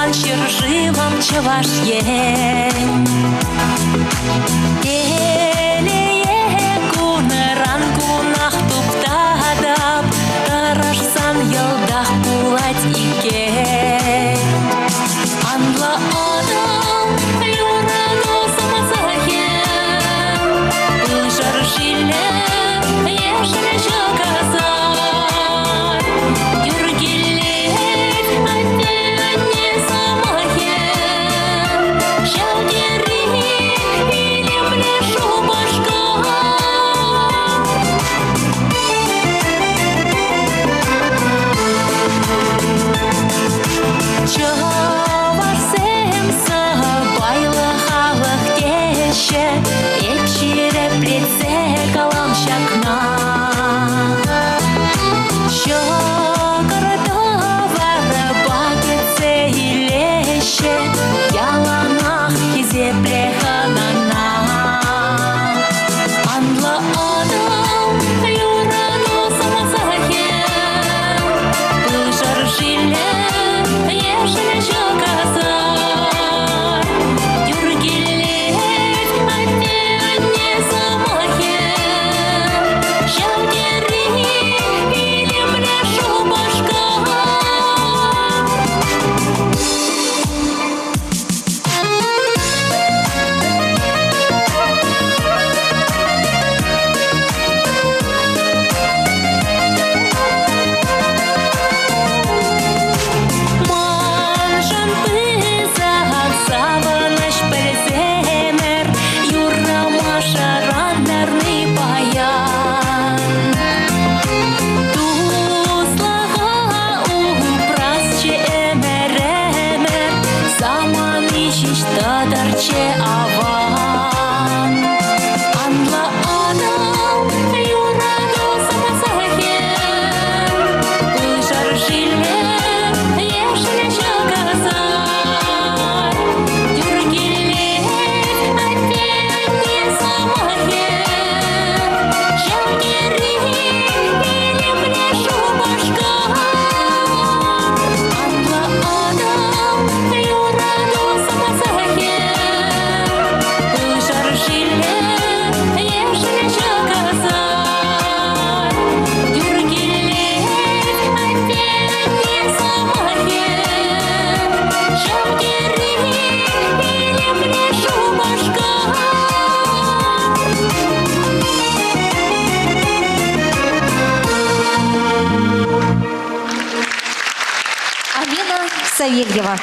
вечір живам чи ваш єнь. Еле күні ранку нақтып тадап, тарашсан елдақ булать икен. Анла адам юрану самасахен, быжар жиле ешіле жаказар. Юргелет атне самахен, шалдери или пляшу башка. Епшире плетсе калам шакна. Шокарда варыба кетсе илеше, яланах кизе плеханана. Анла адам юрану самасахен, быжар жиле ешіле жаказар. Юргелет атне самахен, шалдери или пляшу башка. Манжан пызак савыныш пілземер, юрама шарандарный баян. Туслага упрасче эмер-эмер, заман ищиш тадарче аван. Анла адам юрану самасахен, быжар жиле ешіле жаказар. Юргелет атне самахен, шалдери или пляшу башка. Анла адам юрану самасахен, быжар жиле ешіле жаказар. Юргелет атне самахен, шалдери или пляшу башка. Амина Савельева.